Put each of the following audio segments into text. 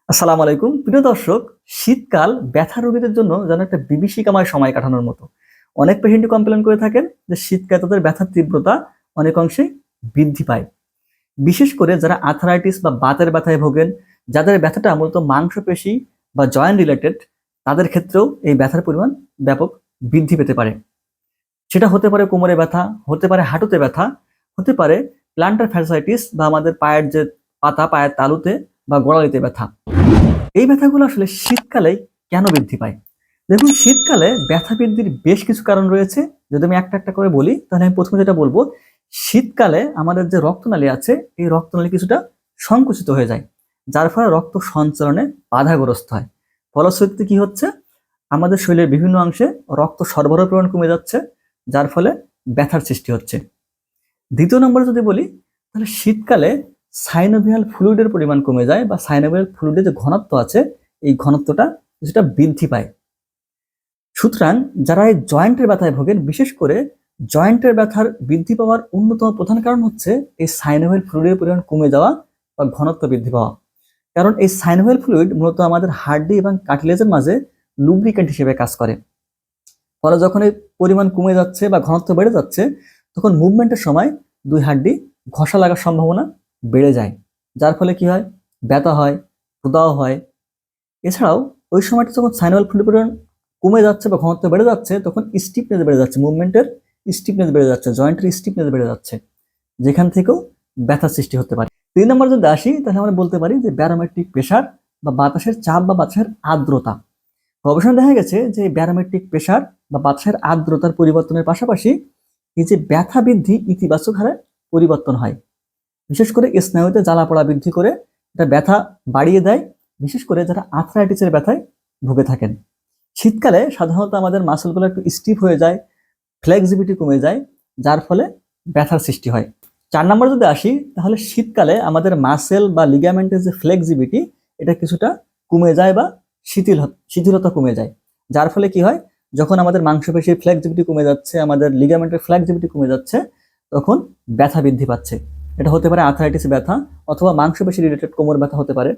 আসসালামু আলাইকুম প্রিয় দর্শক। শীতকাল ব্যথা রোগীদের জন্য যেন একটা বিভীষিকাময় সময় কাটানোর মতো। অনেক পেশেন্টই কমপ্লেন করে থাকেন যে শীতকালে তাদের ব্যথার তীব্রতা অনেক অংশে বৃদ্ধি পায়। বিশেষ করে যারা আর্থারাইটিস বা বাতের ব্যথায় ভোগেন, যাদের ব্যথাটা মূলত মাংসপেশি বা জয়েন্ট রিলেটেড, তাদের ক্ষেত্রেও এই ব্যথার পরিমাণ ব্যাপক বৃদ্ধি পেতে পারে। সেটা হতে পারে কোমরে ব্যথা, হতে পারে হাঁটুতে ব্যথা, হতে পারে প্ল্যান্টার ফ্যাসাইটিস বা আমাদের পায়ের যে পাতা, পায়ের তালুতে বা গোড়ালিতে ব্যথা। এই ব্যথাগুলো আসলে শীতকালে কেন বৃদ্ধি পায়? দেখুন, শীতকালে ব্যথা বৃদ্ধির বেশ কিছু কারণ রয়েছে। যদি আমি একটা একটা করে বলি, তাহলে আমি প্রথমে যেটা বলবো, শীতকালে আমাদের যে রক্তনালী আছে, এই রক্তনালী কিছুটা সংকুচিত হয়ে যায়, যার ফলে রক্ত সঞ্চালনে বাধাগ্রস্ত হয়। ফলশ্রুতিতে কি হচ্ছে, আমাদের শরীরের বিভিন্ন অংশে রক্ত সরবরাহ পরিমাণ কমে যাচ্ছে, যার ফলে ব্যথার সৃষ্টি হচ্ছে। দ্বিতীয় নম্বরে যদি বলি, তাহলে শীতকালে সাইনোভিয়াল ফ্লুইডের পরিমাণ কমে যায়, বা সাইনোভিয়াল ফ্লুইডের যে ঘনত্ব আছে, এই ঘনত্বটা কিছুটা বৃদ্ধি পায়। সুতরাং যারা এই জয়েন্টের ব্যথায় ভোগেন, বিশেষ করে জয়েন্টের ব্যথার বৃদ্ধি পাওয়ার অন্যতম প্রধান কারণ হচ্ছে এই সাইনোভিয়াল ফ্লুইডের পরিমাণ কমে যাওয়া বা ঘনত্ব বৃদ্ধি পাওয়া। কারণ এই সাইনোভিয়াল ফ্লুইড মূলত আমাদের হাড্ডি এবং কার্টিলেজের মাঝে লুব্রিকেন্ট হিসেবে কাজ করে। ফলে যখন এই পরিমাণ কমে যাচ্ছে বা ঘনত্ব বেড়ে যাচ্ছে, তখন মুভমেন্টের সময় দুই হাড্ডি ঘষা লাগার সম্ভাবনা বেড়ে যায়, যার ফলে কি হয়, ব্যথা হয়, ক্ষুধাও হয়। এছাড়াও ওই সময়টা যখন সাইনাল ফ্লুইড পরিমাণ কমে যাচ্ছে বা ঘনত্ব বেড়ে যাচ্ছে, তখন স্টিফনেস বেড়ে যাচ্ছে, মুভমেন্টের স্টিফনেস বেড়ে যাচ্ছে, জয়েন্টের স্টিফনেস বেড়ে যাচ্ছে, যেখান থেকেও ব্যথার সৃষ্টি হতে পারে। 3 নম্বর যদি আসি, তাহলে আমরা বলতে পারি যে ব্যারোমেট্রিক প্রেশার বা বাতাসের চাপ বা বাতাসের আর্দ্রতা। গবেষণা দেখা গেছে যে ব্যারোমেট্রিক প্রেশার বা বাতাসের আর্দ্রতার পরিবর্তনের পাশাপাশি এই যে ব্যথা বৃদ্ধি ইতিবাচক হারে পরিবর্তন হয়। বিশেষ করে স্নায়ুতে জ্বালা পোড়া বৃদ্ধি করে এটা ব্যথা বাড়িয়ে দেয়, বিশেষ করে যারা আর্থ্রাইটিসের ব্যথায় ভুগে থাকেন। শীতকালে সাধারণত আমাদের মাসলগুলো একটু স্টিফ হয়ে যায়, ফ্লেক্সিবিলিটি কমে যায়, যার ফলে ব্যথার সৃষ্টি হয়। 4 নম্বর যদি আসি, তাহলে শীতকালে আমাদের মাসেল বা লিগামেন্টের যে ফ্লেক্সিবিলিটি, এটা কিছুটা কমে যায় বা শিথিলতা কমে যায়, যার ফলে কি হয়, যখন আমাদের মাংসপেশির ফ্লেক্সিবিলিটি কমে যাচ্ছে, আমাদের লিগামেন্টের ফ্লেক্সিবিলিটি কমে যাচ্ছে, তখন ব্যথা বৃদ্ধি পাচ্ছে। এটা হতে পারে আর্থ্রাইটিস ব্যথা, অথবা মাংসপেশি রিলেটেড কোমর ব্যথা হতে পারে।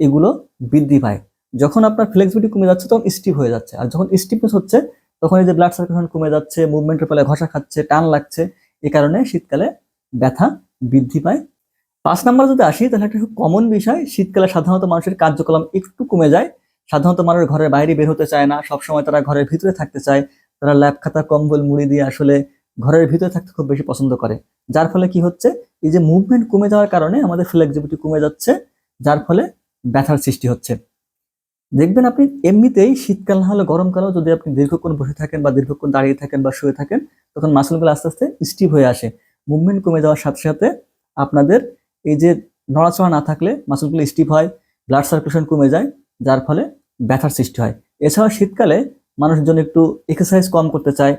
এগুলো বৃদ্ধি পায় যখন আপনার ফ্লেক্সিবিলিটি কমে যাচ্ছে, তখন স্টিফ হয়ে যাচ্ছে। আর যখন স্টিফনেস হচ্ছে, তখন এই যে ব্লাড সার্কুলেশন কমে যাচ্ছে, মুভমেন্টের ফলে ঘষা খাচ্ছে, টান লাগছে, এই কারণে শীতকালে ব্যথা বৃদ্ধি পায়। 5 নম্বর যদি আসি, তাহলে একটা খুব কমন বিষয়, শীতকালে সাধারণত মানুষের কার্যক্রম একটু কমে যায়। সাধারণত মানুষ ঘরের বাইরে বের হতে চায় না, সবসময় তারা ঘরের ভিতরে থাকতে চায়। তারা ল্যাপ খাতা কম্বল মুড়ি দিয়ে আসলে ঘরের ভিতরে থাকতে খুব বেশি পছন্দ করে, যার ফলে কি হচ্ছে, এই যে মুভমেন্ট কমে যাওয়ার কারণে আমাদের ফ্লেক্সিবিলিটি কমে যাচ্ছে, যার ফলে ব্যথার সৃষ্টি হচ্ছে। দেখবেন আপনি এমনিতেই শীতকাল না হলে গরমকালেও যদি আপনি দীর্ঘক্ষণ বসে থাকেন বা দীর্ঘক্ষণ দাঁড়িয়ে থাকেন বা শুয়ে থাকেন, তখন মাসলগুলো আস্তে আস্তে স্টিফ হয়ে আসে। মুভমেন্ট কমে যাওয়ার সাথে সাথে আপনাদের এই যে নড়াচড়া না থাকলে মাসলগুলো স্টিফ হয়, ব্লাড সার্কুলেশন কমে যায়, যার ফলে ব্যথার সৃষ্টি হয়। এছাড়াও শীতকালে মানুষজন একটু এক্সারসাইজ কম করতে চায়,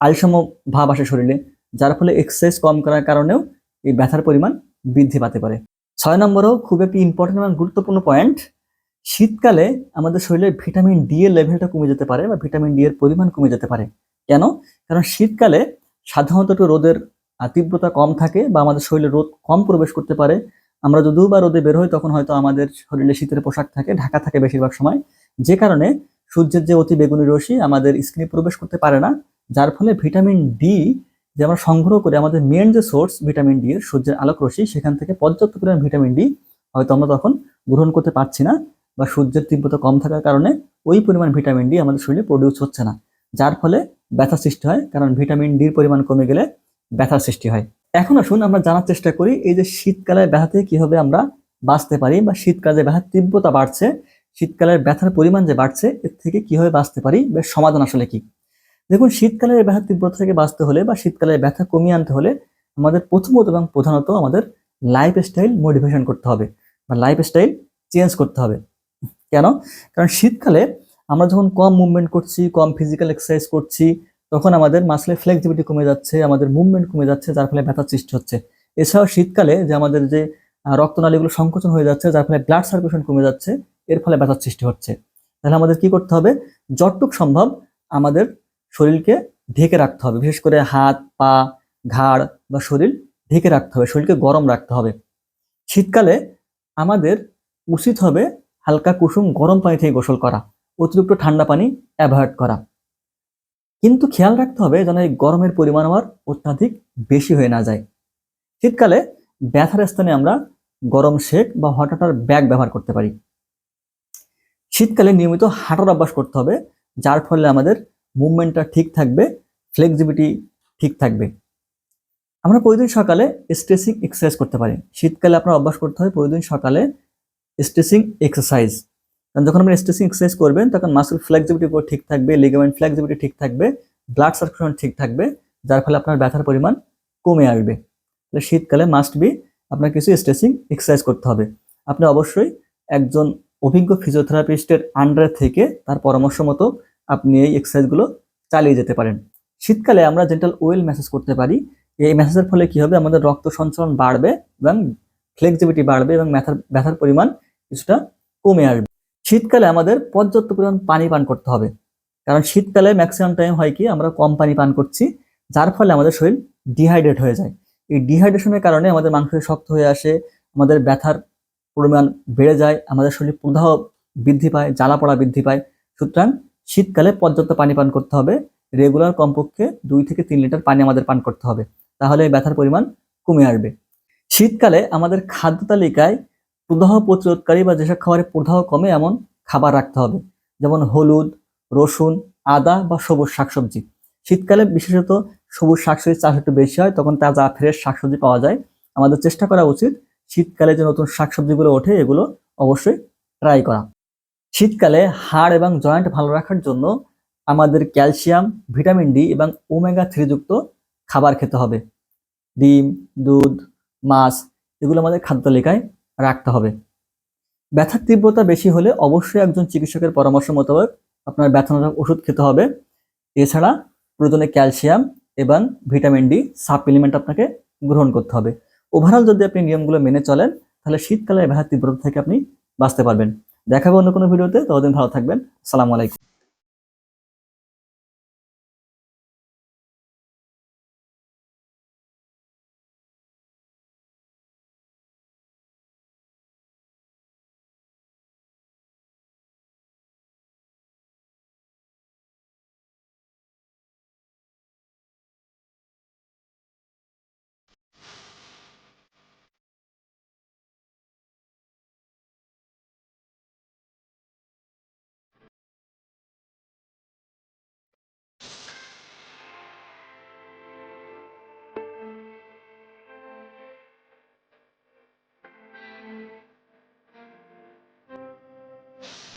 আলসাম ভাব আসে শরীরে, যার ফলে এক্সারসাইজ কম করার কারণেও এই ব্যথার পরিমাণ বৃদ্ধি পাতে পারে। 6 নম্বরও খুব একটি ইম্পর্টেন্ট এবং গুরুত্বপূর্ণ পয়েন্ট, শীতকালে আমাদের শরীরে ভিটামিন ডি এর লেভেলটা কমে যেতে পারে বা ভিটামিন ডি এর পরিমাণ কমে যেতে পারে। কেন? কারণ শীতকালে সাধারণত একটু রোদের তীব্রতা কম থাকে, বা আমাদের শরীরে রোদ কম প্রবেশ করতে পারে। আমরা যদিও বা রোদে বের হই, তখন হয়তো আমাদের শরীরে শীতের পোশাক থাকে, ঢাকা থাকে বেশিরভাগ সময়, যে কারণে সূর্যের যে অতি বেগুনি রশ্মি আমাদের স্কিনে প্রবেশ করতে পারে না, যার ফলে ভিটামিন ডি যে আমরা সংগ্রহ করি, আমাদের মেন যে সোর্স ভিটামিন ডি এর সূর্যের আলোক রশ্মি, সেখান থেকে পর্যাপ্ত পরিমাণ ভিটামিন ডি হয়তো আমরা তখন গ্রহণ করতে পারছি না, বা সূর্যের তীব্রতা কম থাকার কারণে ওই পরিমাণ ভিটামিন ডি আমাদের শরীরে প্রডিউস হচ্ছে না, যার ফলে ব্যথা সৃষ্টি হয়। কারণ ভিটামিন ডির পরিমাণ কমে গেলে ব্যথার সৃষ্টি হয়। এখন আসুন আমরা জানার চেষ্টা করি এই যে শীতকালের ব্যথা থেকে কিভাবে আমরা বাঁচতে পারি, বা শীতকালে যে ব্যথার তীব্রতা বাড়ছে, শীতকালের ব্যথার পরিমাণ যে বাড়ছে, এর থেকে কিভাবে বাঁচতে পারি, বা সমাধান আসলে কি। দেখুন, শীতকালের ব্যথার তীব্রতা থেকে বাঁচতে হলে বা শীতকালের ব্যথা কমিয়ে আনতে হলে আমাদের প্রথমত এবং প্রধানত আমাদের লাইফস্টাইল মডিফিকেশন করতে হবে, বা লাইফস্টাইল চেঞ্জ করতে হবে। কেন? কারণ শীতকালে আমরা যখন কম মুভমেন্ট করছি, কম ফিজিক্যাল এক্সারসাইজ করছি, তখন আমাদের মাসলের ফ্লেক্সিবিলিটি কমে যাচ্ছে, আমাদের মুভমেন্ট কমে যাচ্ছে, যার ফলে ব্যথার সৃষ্টি হচ্ছে। এছাড়াও শীতকালে যে আমাদের যে রক্তনালীগুলো সংকোচন হয়ে যাচ্ছে, যার ফলে ব্লাড সার্কুলেশন কমে যাচ্ছে, এর ফলে ব্যথার সৃষ্টি হচ্ছে। তাহলে আমাদের কি করতে হবে? যতটুক সম্ভব আমাদের শরীরকে ঢেকে রাখতে হবে, বিশেষ করে হাত, পা, ঘাড় বা শরীর ঢেকে রাখতে হবে, শরীরকে গরম রাখতে হবে। শীতকালে আমাদের উচিত হবে হালকা কুসুম গরম পানি থেকে গোসল করা, অতিরিক্ত ঠান্ডা পানি অ্যাভয়েড করা। কিন্তু খেয়াল রাখতে হবে যেন এই গরমের পরিমাণ আমার অত্যাধিক বেশি হয়ে না যায়। শীতকালে ব্যথার স্থানে আমরা গরম শেক বা হট ওয়াটার ব্যাগ ব্যবহার করতে পারি। শীতকালে নিয়মিত হাঁটার অভ্যাস করতে হবে, যার ফলে আমাদের মুভমেন্টটা ঠিক থাকবে, ফ্লেক্সিবিলিটি ঠিক থাকবে। আমরা প্রতিদিন সকালে স্ট্রেচিং এক্সারসাইজ করতে পারি। শীতকালে আপনার অভ্যাস করতে হবে প্রতিদিন সকালে স্ট্রেচিং এক্সারসাইজ। কারণ যখন আপনি স্ট্রেচিং এক্সারসাইজ করবেন তখন মাসল ফ্লেক্সিবিলিটি ঠিক থাকবে, লিগামেন্ট ফ্লেক্সিবিলিটি ঠিক থাকবে, ব্লাড সার্কুলেশন ঠিক থাকবে, যার ফলে আপনার ব্যথার পরিমাণ কমে আসবে। তাহলে শীতকালে মাস্ট বি আপনার কিছু স্ট্রেচিং এক্সারসাইজ করতে হবে। আপনি অবশ্যই একজন অভিজ্ঞ ফিজিওথেরাপিস্টের আন্ডারে থেকে তার পরামর্শ মতো আপনি এই এক্সারসাইজগুলো চালিয়ে যেতে পারেন। শীতকালে আমরা জেন্টাল ওয়েল ম্যাসাজ করতে পারি। এই ম্যাসাজের ফলে কি হবে, আমাদের রক্ত সঞ্চালন বাড়বে এবং ফ্লেক্সিবিলিটি বাড়বে এবং ব্যথার পরিমাণ কিছুটা কমে আসবে। শীতকালে আমাদের পর্যাপ্ত পরিমাণ পানি পান করতে হবে, কারণ শীতকালে ম্যাক্সিমাম টাইম হয় কি আমরা কম পানি পান করছি, যার ফলে আমাদের শরীর ডিহাইড্রেট হয়ে যায়। এই ডিহাইড্রেশনের কারণে আমাদের মাংস শক্ত হয়ে আসে, আমাদের ব্যথার পরিমাণ বেড়ে যায়, আমাদের শরীর প্রদাহ বৃদ্ধি পায়, জ্বালা পড়া বৃদ্ধি পায়। সুতরাং শীতকালে পর্যাপ্ত পানি পান করতে হবে। রেগুলার কমপক্ষে 2 থেকে 3 লিটার পানি আমাদের পান করতে হবে, তাহলে এই ব্যথার পরিমাণ কমে আসবে। শীতকালে আমাদের খাদ্য তালিকায় প্রদাহ প্রতিরোধকারী বা যেসব খাবারে প্রদাহ কমে এমন খাবার রাখতে হবে, যেমন হলুদ, রসুন, আদা বা সবুজ শাকসবজি। শীতকালে বিশেষত সবুজ শাকসবজির চাষ একটু বেশি হয়, তখন তাজা ফ্রেশ শাকসবজি পাওয়া যায়। আমাদের চেষ্টা করা উচিত শীতকালে যে নতুন শাকসবজিগুলো ওঠে এগুলো অবশ্যই ট্রাই করা। শীতকালে হাড় এবং জয়েন্ট ভালো রাখার জন্য আমাদের ক্যালসিয়াম, ভিটামিন ডি এবং ওমেগা-3 যুক্ত খাবার খেতে হবে। ডিম, দুধ, মাছ এগুলো আমাদের খাদ্য তালিকায় রাখতে হবে। ব্যথার তীব্রতা বেশি হলে অবশ্যই একজন চিকিৎসকের পরামর্শ মোতাবেক আপনার ব্যথানাশক ওষুধ খেতে হবে। এছাড়া প্রয়োজনে ক্যালসিয়াম এবং ভিটামিন ডি সাপ্লিমেন্ট আপনাকে গ্রহণ করতে হবে। ওভারঅল যদি আপনি নিয়মগুলো মেনে চলেন তাহলে শীতকালে ব্যথার তীব্রতা থেকে আপনি বাঁচতে পারবেন। দেখা হবে অন্য কোনো ভিডিওতে, ততদিন ভালো থাকবেন। আসসালামু আলাইকুম।